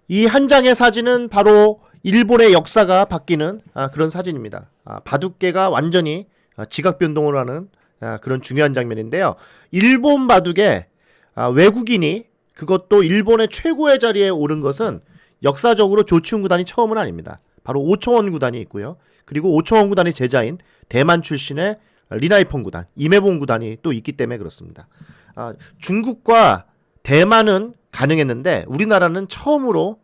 이 한 장의 사진은 바로 일본의 역사가 바뀌는 그런 사진입니다. 바둑계가 완전히 지각 변동을 하는 그런 중요한 장면인데요. 일본 바둑에 외국인이 그것도 일본의 최고의 자리에 오른 것은 역사적으로 조치훈 구단이 처음은 아닙니다. 바로 오청원 구단이 있고요. 그리고 오청원 구단의 제자인 대만 출신의 리나이펑 구단, 임해봉 구단이 또 있기 때문에 그렇습니다. 중국과 대만은 가능했는데 우리나라는 처음으로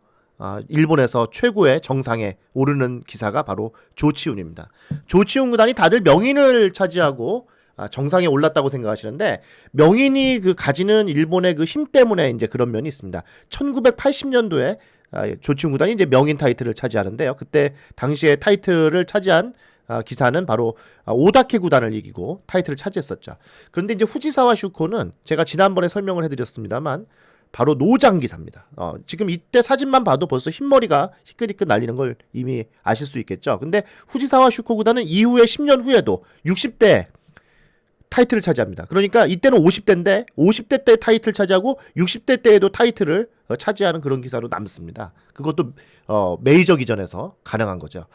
일본에서 최고의 정상에 오르는 기사가 바로 조치훈입니다. 조치훈 구단이 다들 명인을 차지하고 정상에 올랐다고 생각하시는데 명인이 가지는 일본의 그 힘 때문에 이제 그런 면이 있습니다. 1980년도에 조치훈 구단이 이제 명인 타이틀을 차지하는데요. 그때 당시에 타이틀을 차지한 기사는 바로 오다케 구단을 이기고 타이틀을 차지했었죠. 그런데 이제 후지사와 슈코는 제가 지난번에 설명을 해드렸습니다만 바로 노장 기사입니다. 지금 이때 사진만 봐도 벌써 흰머리가 희끗희끗 날리는 걸 이미 아실 수 있겠죠. 근데 후지사와 슈코 구단은 이후에 10년 후에도 60대 타이틀을 차지합니다. 그러니까 이때는 50대인데 50대 때 타이틀 차지하고 60대 때에도 타이틀을 차지하는 그런 기사로 남습니다. 그것도 메이저 기전에서 가능한 거죠.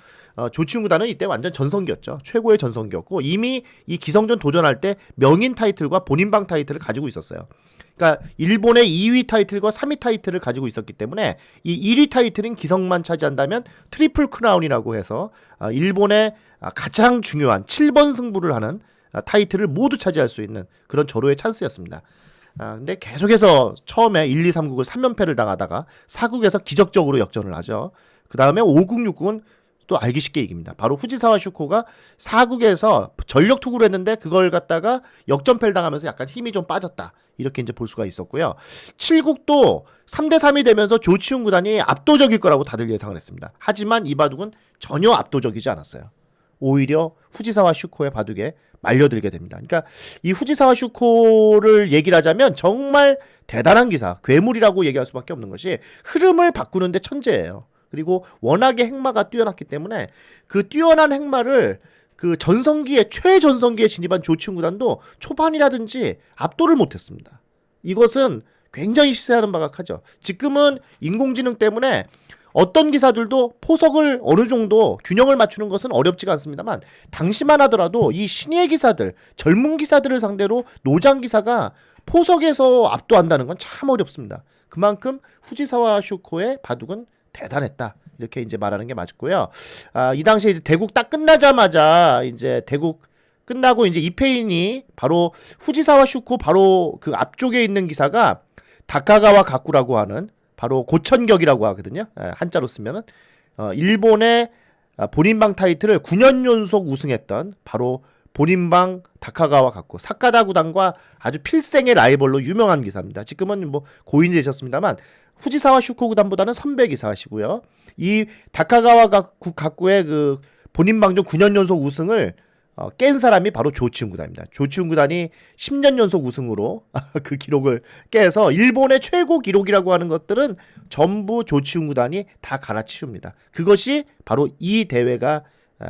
조치훈 구단은 이때 완전 전성기였죠. 최고의 전성기였고 이미 이 기성전 도전할 때 명인 타이틀과 본인방 타이틀을 가지고 있었어요. 그러니까 일본의 2위 타이틀과 3위 타이틀을 가지고 있었기 때문에 이 1위 타이틀인 기성만 차지한다면 트리플 크라운이라고 해서 일본의 가장 중요한 7번 승부를 하는 타이틀을 모두 차지할 수 있는 그런 절호의 찬스였습니다. 근데 계속해서 처음에 1, 2, 3국을 3연패를 당하다가 4국에서 기적적으로 역전을 하죠. 그 다음에 5국, 6국은 또 알기 쉽게 이깁니다. 바로 후지사와 슈코가 4국에서 전력 투구를 했는데 그걸 갖다가 역전패를 당하면서 약간 힘이 좀 빠졌다. 이렇게 이제 볼 수가 있었고요. 7국도 3대3이 되면서 조치훈 구단이 압도적일 거라고 다들 예상을 했습니다. 하지만 이 바둑은 전혀 압도적이지 않았어요. 오히려 후지사와 슈코의 바둑에 말려들게 됩니다. 그러니까 이 후지사와 슈코를 얘기를 하자면 정말 대단한 기사, 괴물이라고 얘기할 수밖에 없는 것이 흐름을 바꾸는데 천재예요. 그리고 워낙에 행마가 뛰어났기 때문에 그 뛰어난 행마를 그 전성기에 최전성기에 진입한 조치훈 구단도 초반이라든지 압도를 못했습니다. 이것은 굉장히 시세하는 바가 크죠. 지금은 인공지능 때문에 어떤 기사들도 포석을 어느 정도 균형을 맞추는 것은 어렵지가 않습니다만 당시만 하더라도 이 신예 기사들, 젊은 기사들을 상대로 노장 기사가 포석에서 압도한다는 건 참 어렵습니다. 그만큼 후지사와 슈코의 바둑은 대단했다. 이렇게 이제 말하는 게 맞고요. 이 당시에 이제 대국 딱 끝나자마자 이제 대국 끝나고 이제 이페인이 바로 후지사와 슈코 바로 그 앞쪽에 있는 기사가 다카가와 가쿠라고 하는 바로 고천격이라고 하거든요. 한자로 쓰면은 일본의 본인방 타이틀을 9년 연속 우승했던 바로 본인방 다카가와 가쿠 사카다 구단과 아주 필생의 라이벌로 유명한 기사입니다. 지금은 뭐 고인이 되셨습니다만 후지사와 슈코 구단보다는 선배 기사시고요. 이 다카가와 가쿠의 그 본인방전 9년 연속 우승을 깬 사람이 바로 조치훈 구단입니다. 조치훈 구단이 10년 연속 우승으로 그 기록을 깨서 일본의 최고 기록이라고 하는 것들은 전부 조치훈 구단이 다 갈아치웁니다. 그것이 바로 이 대회가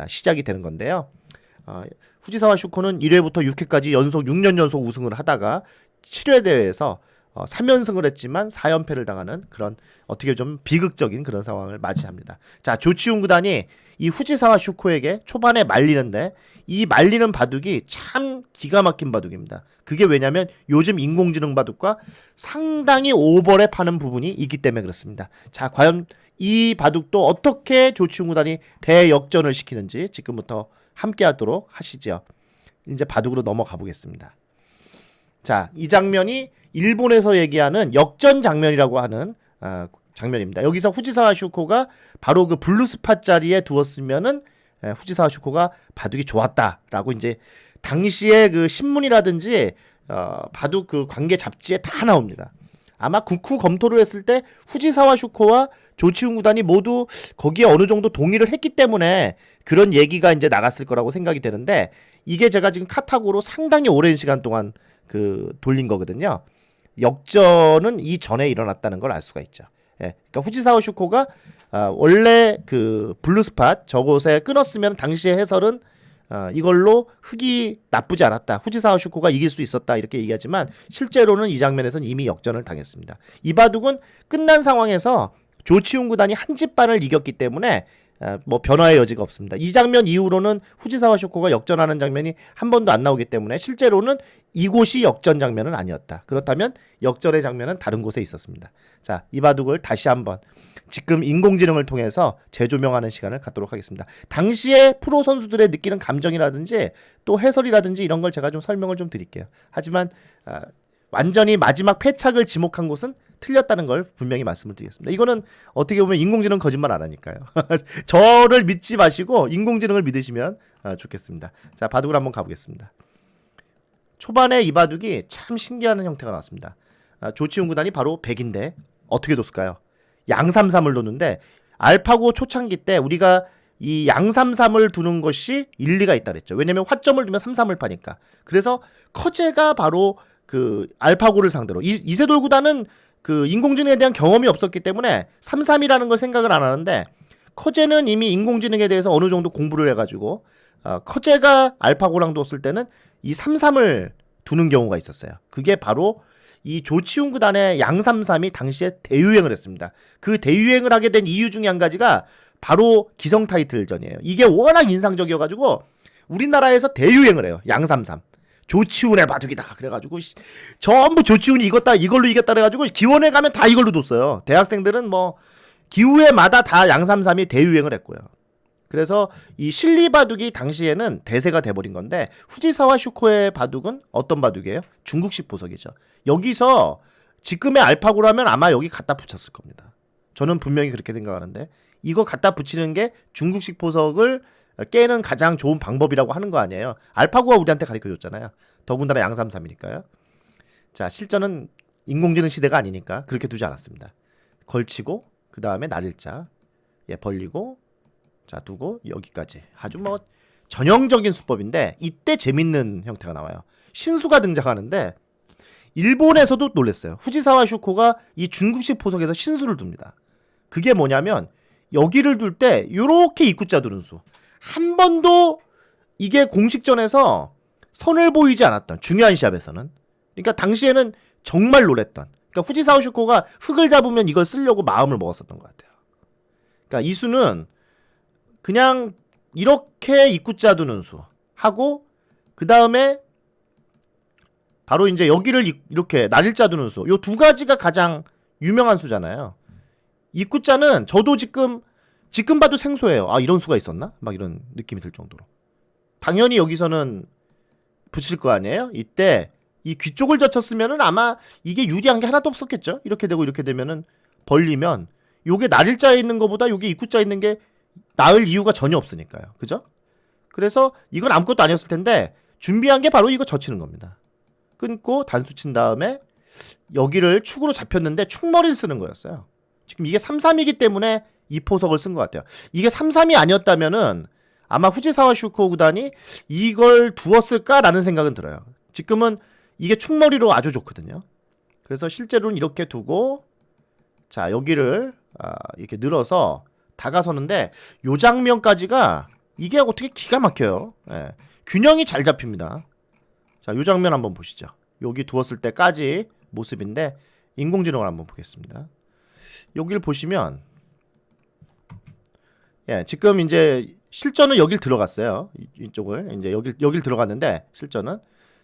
시작이 되는 건데요. 후지사와 슈코는 1회부터 6회까지 연속 6년 연속 우승을 하다가 7회 대회에서 3연승을 했지만 4연패를 당하는 그런 어떻게 좀 비극적인 그런 상황을 맞이합니다. 자, 조치훈 구단이 이 후지사와 슈코에게 초반에 말리는데 이 말리는 바둑이 참 기가 막힌 바둑입니다. 그게 왜냐면 요즘 인공지능 바둑과 상당히 오버랩 하는 부분이 있기 때문에 그렇습니다. 자, 과연 이 바둑도 어떻게 조치훈 구단이 대역전을 시키는지 지금부터 함께 하도록 하시죠. 이제 바둑으로 넘어가 보겠습니다. 자, 이 장면이 일본에서 얘기하는 역전 장면이라고 하는 장면입니다. 여기서 후지사와 슈코가 바로 그 블루스팟 자리에 두었으면은 후지사와 슈코가 바둑이 좋았다라고 이제 당시에 그 신문이라든지 바둑 그 관계 잡지에 다 나옵니다. 아마 국후 검토를 했을 때 후지사와 슈코와 조치훈 구단이 모두 거기에 어느 정도 동의를 했기 때문에 그런 얘기가 이제 나갔을 거라고 생각이 되는데 이게 제가 지금 카타고로 상당히 오랜 시간 동안 그 돌린 거거든요. 역전은 이 전에 일어났다는 걸 알 수가 있죠. 그러니까 후지사와 슈코가 원래 그 블루스팟 저곳에 끊었으면 당시의 해설은 이걸로 흙이 나쁘지 않았다. 후지사와 슈코가 이길 수 있었다. 이렇게 얘기하지만 실제로는 이 장면에서는 이미 역전을 당했습니다. 이 바둑은 끝난 상황에서 조치훈 구단이 한 집반을 이겼기 때문에 뭐 변화의 여지가 없습니다. 이 장면 이후로는 후지사와 슈코가 역전하는 장면이 한 번도 안 나오기 때문에 실제로는 이곳이 역전 장면은 아니었다. 그렇다면 역전의 장면은 다른 곳에 있었습니다. 자, 이 바둑을 다시 한번 지금 인공지능을 통해서 재조명하는 시간을 갖도록 하겠습니다. 당시에 프로 선수들의 느끼는 감정이라든지 또 해설이라든지 이런 걸 제가 좀 설명을 좀 드릴게요. 하지만 완전히 마지막 패착을 지목한 곳은 틀렸다는 걸 분명히 말씀을 드리겠습니다. 이거는 어떻게 보면 인공지능 거짓말 안 하니까요. 저를 믿지 마시고 인공지능을 믿으시면 좋겠습니다. 자, 바둑을 한번 가보겠습니다. 초반에 이 바둑이 참 신기한 형태가 나왔습니다. 조치훈 구단이 바로 100인데 어떻게 뒀을까요? 양3-3을 뒀는데 알파고 초창기 때 우리가 이 양3-3을 두는 것이 일리가 있다 그랬죠. 왜냐면 화점을 두면 3-3을 파니까. 그래서 커제가 바로 그 알파고를 상대로 이세돌 구단은 그 인공지능에 대한 경험이 없었기 때문에 3-3이라는 걸 생각을 안 하는데 커제는 이미 인공지능에 대해서 어느 정도 공부를 해가지고 커제가 알파고랑 뒀을 때는 이 3-3을 두는 경우가 있었어요. 그게 바로 이 조치훈 구단의 양3-3이 당시에 대유행을 했습니다. 그 대유행을 하게 된 이유 중에 한 가지가 바로 기성 타이틀전이에요. 이게 워낙 인상적이어가지고 우리나라에서 대유행을 해요. 양3-3. 조치훈의 바둑이다. 그래가지고 전부 조치훈이 이걸로 이겼다 그래가지고 기원에 가면 다 이걸로 뒀어요. 대학생들은 뭐 기후에마다 다 양3-3이 대유행을 했고요. 그래서 이 실리 바둑이 당시에는 대세가 돼버린 건데 후지사와 슈코의 바둑은 어떤 바둑이에요? 중국식 보석이죠. 여기서 지금의 알파고라면 아마 여기 갖다 붙였을 겁니다. 저는 분명히 그렇게 생각하는데 이거 갖다 붙이는 게 중국식 보석을 깨는 가장 좋은 방법이라고 하는 거 아니에요. 알파고가 우리한테 가르쳐줬잖아요. 더군다나 양3-3이니까요. 자, 실전은 인공지능 시대가 아니니까 그렇게 두지 않았습니다. 걸치고 그 다음에 날일자 벌리고 자 두고 여기까지 아주 뭐 전형적인 수법인데 이때 재밌는 형태가 나와요. 신수가 등장하는데 일본에서도 놀랬어요. 후지사와 슈코가 이 중국식 포석에서 신수를 둡니다. 그게 뭐냐면 여기를 둘 때 요렇게 입구자 두는 수. 한 번도 이게 공식전에서 선을 보이지 않았던 중요한 시합에서는. 그러니까 당시에는 정말 놀랬던. 그러니까 후지사와 슈코가 흙을 잡으면 이걸 쓰려고 마음을 먹었었던 것 같아요. 그러니까 이 수는 그냥 이렇게 입구자 두는 수 하고 그 다음에 바로 이제 여기를 이렇게 날일자 두는 수. 요 두 가지가 가장 유명한 수잖아요. 입구자는 저도 지금 봐도 생소해요. 아, 이런 수가 있었나? 막 이런 느낌이 들 정도로. 당연히 여기서는 붙일 거 아니에요? 이때 이 귀 쪽을 젖혔으면은 아마 이게 유리한 게 하나도 없었겠죠? 이렇게 되고 이렇게 되면은 벌리면 요게 날일자에 있는 것보다 요게 입구자에 있는 게 나을 이유가 전혀 없으니까요. 그죠? 그래서 이건 아무것도 아니었을 텐데 준비한 게 바로 이거 젖히는 겁니다. 끊고 단수 친 다음에 여기를 축으로 잡혔는데 축머리를 쓰는 거였어요. 지금 이게 3-3이기 때문에 이 포석을 쓴 것 같아요. 이게 3-3이 아니었다면은 아마 후지사와 슈코 구단이 이걸 두었을까라는 생각은 들어요. 지금은 이게 축머리로 아주 좋거든요. 그래서 실제로는 이렇게 두고 자 여기를 이렇게 늘어서 다가서는데 요 장면까지가 이게 어떻게 기가 막혀요. 예. 균형이 잘 잡힙니다. 자, 요 장면 한번 보시죠. 여기 두었을 때까지 모습인데 인공지능을 한번 보겠습니다. 여기를 보시면 예, 지금 이제 실전은 여길 들어갔어요. 이쪽을 이제 여길 들어갔는데 실전은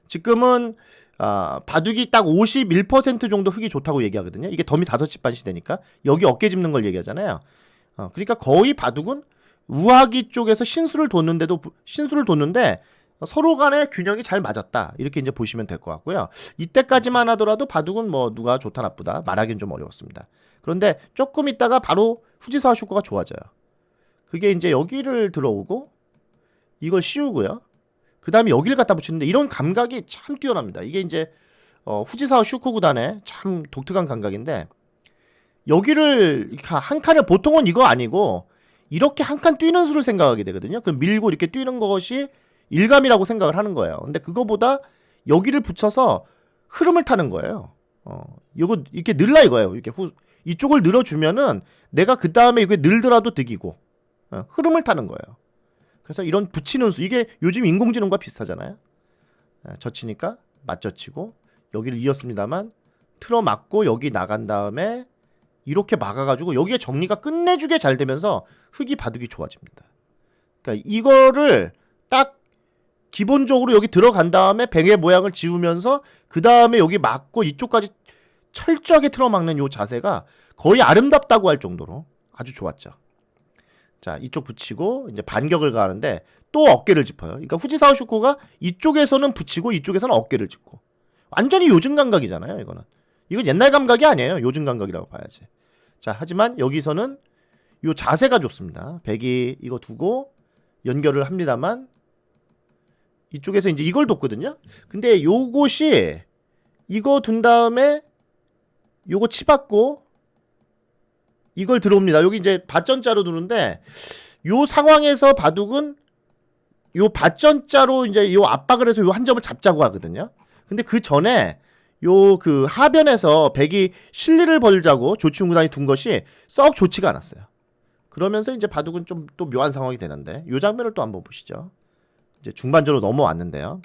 지금은 바둑이 딱 51% 정도 흙이 좋다고 얘기하거든요. 이게 덤이 5집 시대니까 여기 어깨 짚는 걸 얘기하잖아요. 그러니까 거의 바둑은 우하기 쪽에서 신수를 뒀는데 서로 간의 균형이 잘 맞았다. 이렇게 이제 보시면 될 것 같고요. 이때까지만 하더라도 바둑은 뭐 누가 좋다 나쁘다 말하기는 좀 어려웠습니다. 그런데 조금 있다가 바로 후지사와 슈코가 좋아져요. 그게 이제 여기를 들어오고 이걸 씌우고요. 그 다음에 여기를 갖다 붙이는데 이런 감각이 참 뛰어납니다. 이게 이제 후지사와 슈코 구단의 참 독특한 감각인데 여기를 한 칸에 보통은 이거 아니고 이렇게 한 칸 뛰는 수를 생각하게 되거든요. 그럼 밀고 이렇게 뛰는 것이 일감이라고 생각을 하는 거예요. 근데 그거보다 여기를 붙여서 흐름을 타는 거예요. 이거 이렇게 늘라 이거예요. 이렇게 이쪽을 늘어주면은 내가 그 다음에 이게 늘더라도 득이고 흐름을 타는 거예요. 그래서 이런 붙이는 수 이게 요즘 인공지능과 비슷하잖아요. 젖히니까 맞젖히고 여기를 이었습니다만 틀어 맞고 여기 나간 다음에 이렇게 막아가지고 여기에 정리가 끝내주게 잘 되면서 흙이 바둑이 좋아집니다. 그러니까 이거를 딱 기본적으로 여기 들어간 다음에 뱅의 모양을 지우면서 그 다음에 여기 막고 이쪽까지 철저하게 틀어막는 요 자세가 거의 아름답다고 할 정도로 아주 좋았죠. 자, 이쪽 붙이고 이제 반격을 가하는데 또 어깨를 짚어요. 그러니까 후지사와 슈코가 이쪽에서는 붙이고 이쪽에서는 어깨를 짚고 완전히 요즘 감각이잖아요. 이건 옛날 감각이 아니에요. 요즘 감각이라고 봐야지. 자, 하지만 여기서는 요 자세가 좋습니다. 백이 이거 두고 연결을 합니다만 이쪽에서 이제 이걸 뒀거든요. 근데 요것이 이거 둔 다음에 요거 치받고 이걸 들어옵니다. 여기 이제 밭전자로 두는데 요 상황에서 바둑은 요 밭전자로 이제 요 압박을 해서 요 한 점을 잡자고 하거든요. 근데 그 전에 요 그 하변에서 백이 실리를 벌자고 조치훈 구단이 둔 것이 썩 좋지가 않았어요. 그러면서 이제 바둑은 좀 또 묘한 상황이 되는데 요 장면을 또 한번 보시죠. 이제 중반전으로 넘어왔는데요.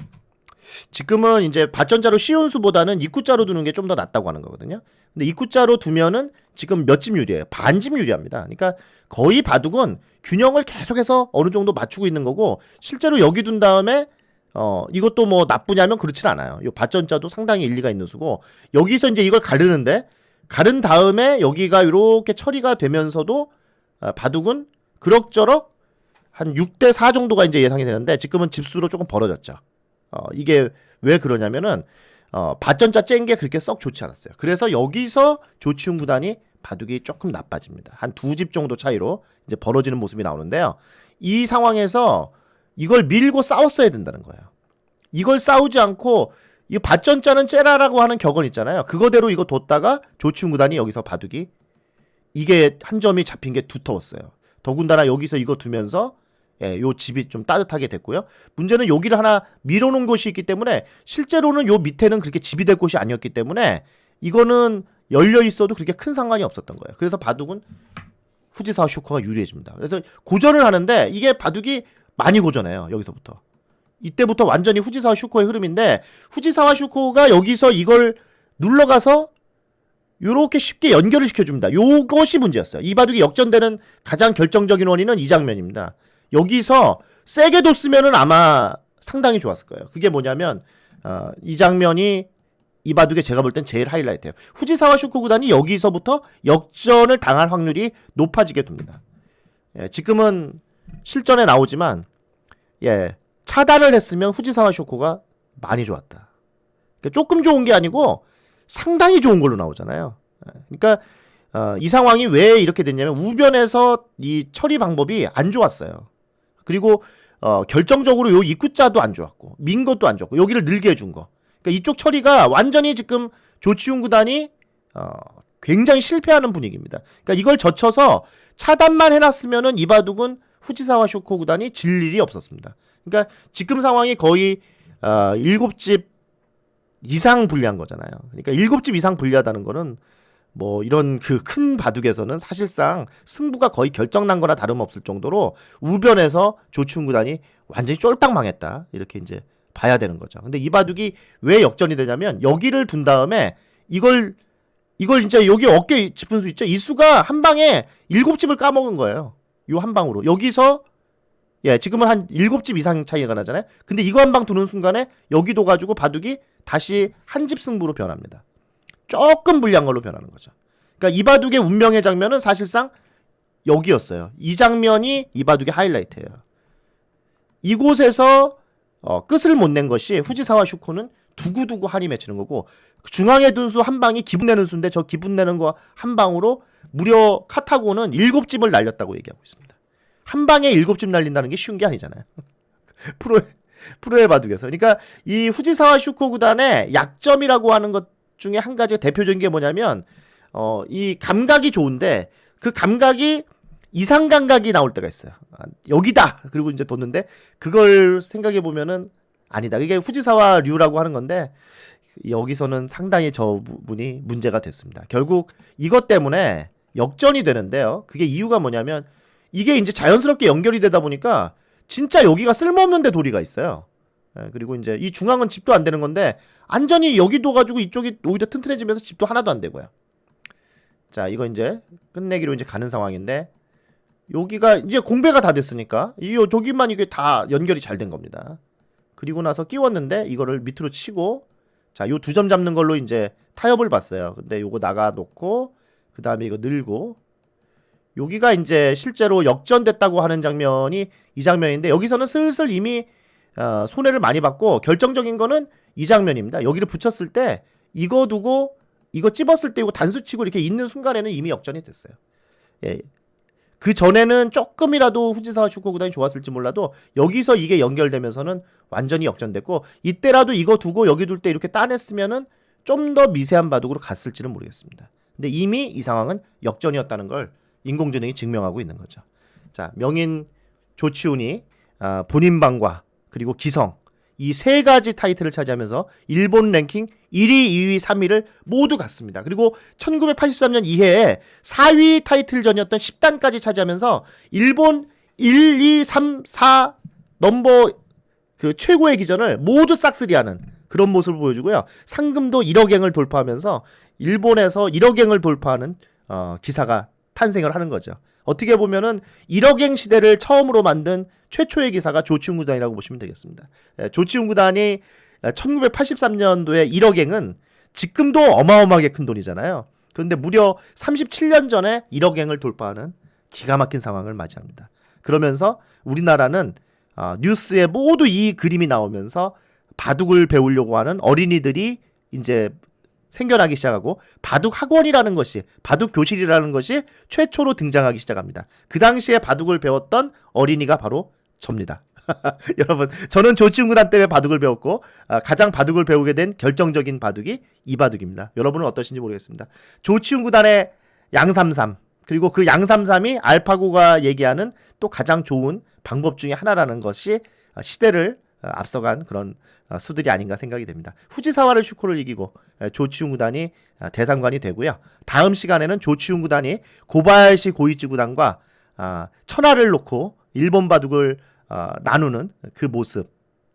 지금은 이제 밭전자로 쉬운 수보다는 입구자로 두는 게 좀 더 낫다고 하는 거거든요. 근데 입구자로 두면은 지금 몇 집 유리해요? 반집 유리합니다. 그러니까 거의 바둑은 균형을 계속해서 어느 정도 맞추고 있는 거고 실제로 여기 둔 다음에 이것도 뭐 나쁘냐면 그렇진 않아요. 이 밭전자도 상당히 일리가 있는 수고 여기서 이제 이걸 가르는데 가른 다음에 여기가 이렇게 처리가 되면서도 바둑은 그럭저럭 한 6대4 정도가 이제 예상이 되는데 지금은 집수로 조금 벌어졌죠. 이게 왜 그러냐면은 밭전자 짠 게 그렇게 썩 좋지 않았어요. 그래서 여기서 조치훈 구단이 바둑이 조금 나빠집니다. 한 2집 정도 차이로 이제 벌어지는 모습이 나오는데요. 이 상황에서 이걸 밀고 싸웠어야 된다는 거예요. 이걸 싸우지 않고 이 밭전자는 째라라고 하는 격언 있잖아요. 그거대로 이거 뒀다가 조치훈 구단이 여기서 바둑이 이게 한 점이 잡힌 게 두터웠어요. 더군다나 여기서 이거 두면서 요 집이 좀 따뜻하게 됐고요. 문제는 여기를 하나 밀어놓은 곳이 있기 때문에 실제로는 요 밑에는 그렇게 집이 될 곳이 아니었기 때문에 이거는 열려 있어도 그렇게 큰 상관이 없었던 거예요. 그래서 바둑은 후지사와 슈코가 유리해집니다. 그래서 고전을 하는데 이게 바둑이 많이 고전해요. 여기서부터. 이때부터 완전히 후지사와 슈코의 흐름인데 후지사와 슈코가 여기서 이걸 눌러가서 요렇게 쉽게 연결을 시켜줍니다. 요것이 문제였어요. 이 바둑이 역전되는 가장 결정적인 원인은 이 장면입니다. 여기서 세게 뒀으면은 아마 상당히 좋았을 거예요. 그게 뭐냐면 이 장면이 이 바둑에 제가 볼 땐 제일 하이라이트예요. 후지사와 슈코 구단이 여기서부터 역전을 당할 확률이 높아지게 됩니다. 지금은 실전에 나오지만 차단을 했으면 후지사와 슈코가 많이 좋았다. 그러니까 조금 좋은 게 아니고 상당히 좋은 걸로 나오잖아요. 그러니까 이 상황이 왜 이렇게 됐냐면 우변에서 이 처리 방법이 안 좋았어요. 그리고 결정적으로 요 입구자도 안 좋았고 민 것도 안 좋았고 여기를 늘게 해준 거. 그러니까 이쪽 처리가 완전히 지금 조치훈 구단이 굉장히 실패하는 분위기입니다. 그러니까 이걸 젖혀서 차단만 해놨으면은 이 바둑은 후지사와 슈코 구단이 질 일이 없었습니다. 그러니까 지금 상황이 거의 7집 이상 불리한 거잖아요. 그러니까 7집 이상 불리하다는 거는 뭐 이런 그 큰 바둑에서는 사실상 승부가 거의 결정난 거나 다름없을 정도로 우변에서 조치훈 구단이 완전히 쫄딱 망했다. 이렇게 이제 봐야 되는 거죠. 근데 이 바둑이 왜 역전이 되냐면 여기를 둔 다음에 이걸 진짜 여기 어깨 짚은 수 있죠? 이 수가 한 방에 7집을 까먹은 거예요. 요 한 방으로. 여기서 지금은 한 7집 이상 차이가 나잖아요. 근데 이거 한 방 두는 순간에 여기도 가지고 바둑이 다시 한 집 승부로 변합니다. 조금 불리한 걸로 변하는 거죠. 그러니까 이 바둑의 운명의 장면은 사실상 여기였어요. 이 장면이 이 바둑의 하이라이트예요. 이곳에서 끝을 못 낸 것이 후지사와 슈코는 두고두고 한이 맺히는 거고 중앙에 둔 수 한 방이 기분 내는 수인데 저 기분 내는 거 한 방으로 무려 카타고는 7집을 날렸다고 얘기하고 있습니다. 한 방에 7집 날린다는 게 쉬운 게 아니잖아요. 프로의 바둑에서. 그러니까 이 후지사와 슈코 구단의 약점이라고 하는 것 중에 한 가지가 대표적인 게 뭐냐면 이 감각이 좋은데 그 감각이 이상 감각이 나올 때가 있어요. 여기다. 그리고 이제 뒀는데 그걸 생각해 보면은 아니다. 이게 후지사와 류라고 하는 건데 여기서는 상당히 저 부분이 문제가 됐습니다. 결국 이것 때문에 역전이 되는데요. 그게 이유가 뭐냐면 이게 이제 자연스럽게 연결이 되다 보니까 진짜 여기가 쓸모없는 데 도리가 있어요. 그리고 이제 이 중앙은 집도 안 되는 건데 안전히 여기 둬가지고 이쪽이 오히려 튼튼해지면서 집도 하나도 안 되고요. 자, 이거 이제 끝내기로 이제 가는 상황인데 여기가 이제 공배가 다 됐으니까 저기만 이게 다 연결이 잘 된 겁니다. 그리고 나서 끼웠는데 이거를 밑으로 치고 자, 요 2점 잡는 걸로 이제 타협을 봤어요. 근데 요거 나가 놓고 그 다음에 이거 늘고 여기가 이제 실제로 역전됐다고 하는 장면이 이 장면인데 여기서는 슬슬 이미 손해를 많이 봤고 결정적인 거는 이 장면입니다. 여기를 붙였을 때 이거 두고 이거 찝었을 때 이거 단수치고 이렇게 있는 순간에는 이미 역전이 됐어요. 예. 그 전에는 조금이라도 후지사와 슈코구단이 좋았을지 몰라도 여기서 이게 연결되면서는 완전히 역전됐고 이때라도 이거 두고 여기 둘 때 이렇게 따냈으면은 좀 더 미세한 바둑으로 갔을지는 모르겠습니다. 근데 이미 이 상황은 역전이었다는 걸 인공지능이 증명하고 있는 거죠. 자, 명인 조치훈이 본인 방과 그리고 기성 이 세 가지 타이틀을 차지하면서 일본 랭킹 1위, 2위, 3위를 모두 갔습니다. 그리고 1983년 이해에 4위 타이틀전이었던 10단까지 차지하면서 일본 1, 2, 3, 4 넘버 그 최고의 기전을 모두 싹쓸이하는 그런 모습을 보여주고요. 상금도 1억행을 돌파하면서 일본에서 1억행을 돌파하는 기사가 탄생을 하는 거죠. 어떻게 보면은 1억행 시대를 처음으로 만든 최초의 기사가 조치훈 구단이라고 보시면 되겠습니다. 조치훈 구단이 1983년도에 1억행은 지금도 어마어마하게 큰 돈이잖아요. 그런데 무려 37년 전에 1억행을 돌파하는 기가 막힌 상황을 맞이합니다. 그러면서 우리나라는 뉴스에 모두 이 그림이 나오면서 바둑을 배우려고 하는 어린이들이 이제 생겨나기 시작하고 바둑 학원이라는 것이 바둑 교실이라는 것이 최초로 등장하기 시작합니다. 그 당시에 바둑을 배웠던 어린이가 바로 접니다. 여러분, 저는 조치훈 구단 때문에 바둑을 배웠고 가장 바둑을 배우게 된 결정적인 바둑이 이 바둑입니다. 여러분은 어떠신지 모르겠습니다. 조치훈 구단의 양삼삼 그리고 그 양삼삼이 알파고가 얘기하는 또 가장 좋은 방법 중에 하나라는 것이 시대를 앞서간 그런 수들이 아닌가 생각이 됩니다. 후지사와를 슈코를 이기고 조치훈 구단이 대상관이 되고요. 다음 시간에는 조치훈 구단이 고바야시 고이치 구단과 천하를 놓고 일본 바둑을 나누는 그 모습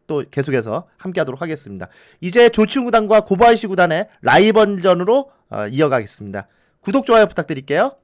또 계속해서 함께하도록 하겠습니다. 이제 조치훈 구단과 고바야시 구단의 라이벌전으로 이어가겠습니다. 구독, 좋아요 부탁드릴게요.